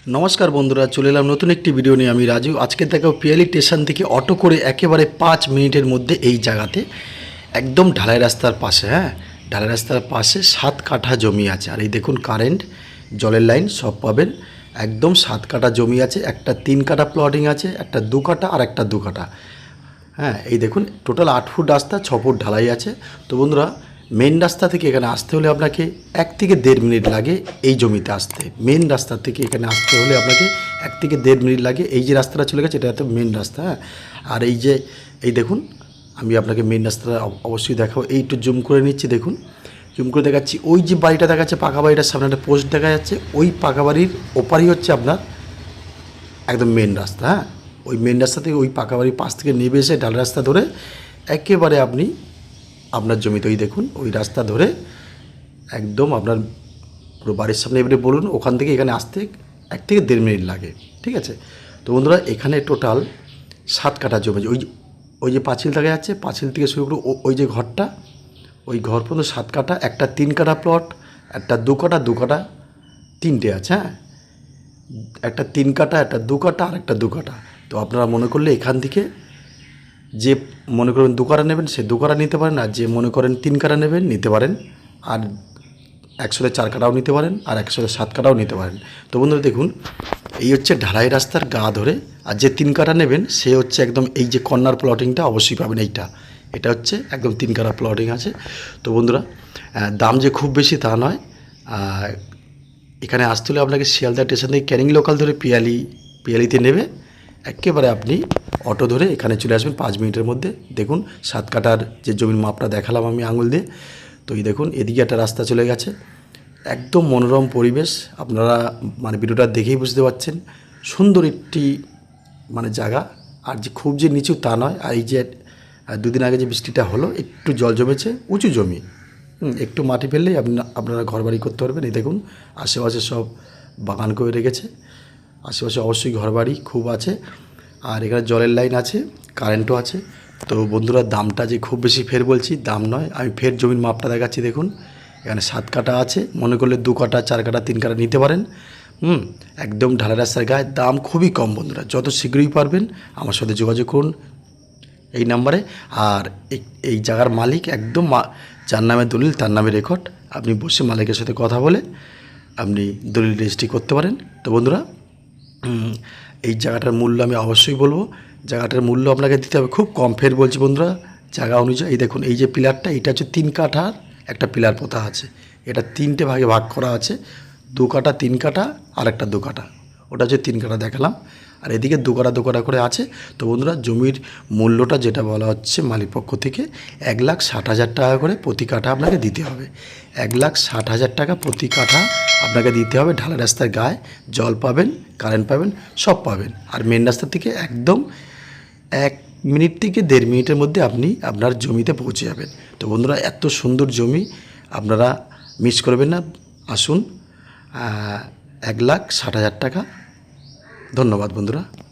নমস্কার বন্ধুরা, চলে এলাম নতুন একটি ভিডিও নিয়ে। আমি রাজু। আজকে দেখাবো পিয়ালি স্টেশন থেকে অটো করে একেবারে 5 মিনিটের মধ্যে এই জায়গাতে একদম ঢালাই রাস্তার পাশে, ঢালাই রাস্তার পাশে 7 কাঠা জমি আছে। আর এই দেখুন কারেন্ট, জলের লাইন সব পাবেন। একদম 7 কাঠা জমি আছে, একটা 3 কাঠা প্লটিং আছে, একটা 2 কাঠা আর একটা 2 কাঠা। এই দেখুন টোটাল 8 ফুট রাস্তা, 6 ফুট ঢালাই আছে। তো বন্ধুরা, মেন রাস্তা থেকে এখানে আসতে হলে আপনাকে 1 থেকে 1.5 মিনিট লাগে এই জমিতে আসতে। মেন রাস্তা থেকে এখানে আসতে হলে আপনাকে 1 থেকে 1.5 মিনিট লাগে। এই যে রাস্তাটা চলে গেছে এটা তো মেন রাস্তা। আর এই দেখুন, আমি আপনাকে মেন রাস্তাটা অবশ্যই দেখাবো। একটু জুম করে নিচ্ছি, দেখুন জুম করে দেখাচ্ছি। ওই যে বাড়িটা দেখাচ্ছে, পাকা বাড়িটার সামনে একটা পোস্ট দেখা যাচ্ছে, ওই পাকা বাড়ির ওপারই হচ্ছে আপনার একদম মেন রাস্তা। ওই মেন রাস্তা থেকে ওই পাকা বাড়ির পাশ থেকে নেমে এসে ঢাল রাস্তা ধরে একেবারে আপনি আপনার জমিতে, ওই দেখুন ওই রাস্তা ধরে একদম আপনার পুরো বাড়ির সামনে এবারে বলুন। ওখান থেকে এখানে আসতে 1 থেকে 1.5 মিনিট লাগে, ঠিক আছে। তো বন্ধুরা, এখানে টোটাল 7 কাঠা জমি। ওই যে পাঁচিল দেখা যাচ্ছে, পাঁচিল থেকে শুরু করে ওই যে ঘরটা, ওই ঘর পর্যন্ত 7 কাঠা। একটা 3 কাঠা প্লট, একটা 2 কাঠা, 2 কাঠা, 3টে আছে। একটা 3 কাঠা, একটা 2 কাঠা আর একটা 2 কাঠা। তো আপনারা মনে করলে এখান থেকে যে মনে করেন 2 কাঠা নেবেন সে 2 কাঠা নিতে পারেন, আর যে মনে করেন 3 কাঠা নেবেন নিতে পারেন, আর 104 কাঠাও নিতে পারেন, আর 107 কাঠাও নিতে পারেন। তো বন্ধুরা দেখুন, এই হচ্ছে ঢালাই রাস্তার গা ধরে। আর যে 3 কাঠা নেবেন সে হচ্ছে একদম এই যে কর্নার প্লটিংটা অবশ্যই পাবেন। এটা হচ্ছে একদম 3 কাঠা প্লটিং আছে। তো বন্ধুরা, দাম যে খুব বেশি তা নয়। এখানে আসতে হলে আপনাকে শিয়ালদা স্টেশন থেকে ক্যানিং লোকাল ধরে পিয়ালিতে নেবে একেবারে আপনি অটো ধরে এখানে চলে আসবেন 5 মিনিটের মধ্যে। দেখুন 7 কাঠার যে জমির মাপটা দেখালাম আমি আঙুল দিয়ে। তো এই দেখুন এদিকে একটা রাস্তা চলে গেছে, একদম মনোরম পরিবেশ। আপনারা ভিডিওটা দেখেই বুঝতে পারছেন সুন্দর একটি জায়গা। আর যে খুব যে নিচু তা নয়। আর এই যে 2 দিন আগে যে বৃষ্টিটা হলো, একটু জল জমেছে, উঁচু জমি, একটু মাটি ফেললেই আপনারা ঘরবাড়ি করতে পারবেন। এই দেখুন আশেপাশে সব বাগান করে রেখেছে, আশেপাশে অবশ্যই ঘরবাড়ি খুব আছে। আর এখানে জলের লাইন আছে, কারেন্টও আছে। তো বন্ধুরা, দামটা যে খুব বেশি ফের বলছি দাম নয়, আমি ফের জমির মাপটা দেখাচ্ছি। দেখুন এখানে 7 কাঠা আছে, মনে করলে 2 কাঠা, 4 কাঠা, 3 কাঠা নিতে পারেন। একদম ঢালাই রাস্তার গায়ে, দাম খুবই কম। বন্ধুরা, যত শীঘ্রই পারবেন আমার সাথে যোগাযোগ করুন এই নাম্বারে। আর এই জায়গার মালিক একদম যার নামে দলিল তার নামে রেকর্ড। আপনি বসে মালিকের সাথে কথা বলে আপনি দলিল রেজিস্ট্রি করতে পারেন। তো বন্ধুরা, এই জায়গাটার মূল্য আমি অবশ্যই বলবো। জায়গাটার মূল্য আপনাকে দিতে হবে খুব কম। ফের বলছি বন্ধুরা, জায়গা অনুযায়ী এই দেখুন এই যে পিলারটা, এটা হচ্ছে 3 কাঠার একটা পিলার পোতা আছে। এটা 3টে ভাগে ভাগ করা আছে, 2 কাঠা, 3 কাঠা আর একটা 2 কাঠা। ওটা হচ্ছে 3 কাঠা দেখালাম। আর এদিকে 2 কাঠা 2 কাঠা করে আছে। তো বন্ধুরা, জমির মূল্যটা যেটা বলা হচ্ছে মালিক পক্ষ থেকে 1,60,000 টাকা করে প্রতি কাঠা আপনাকে দিতে হবে। 1,60,000 টাকা প্রতি কাঠা আপনাকে দিতে হবে। ঢালাই রাস্তার গায়ে, জল পাবেন, কারেন্ট পাবেন, সব পাবেন। আর মেন রাস্তা থেকে একদম 1 মিনিট থেকে 1.5 মিনিটের মধ্যে আপনি আপনার জমিতে পৌঁছে যাবেন। তো বন্ধুরা, এত সুন্দর জমি আপনারা মিস করবেন না। আসুন, 1,60,000 টাকা। ধন্যবাদ বন্ধুরা।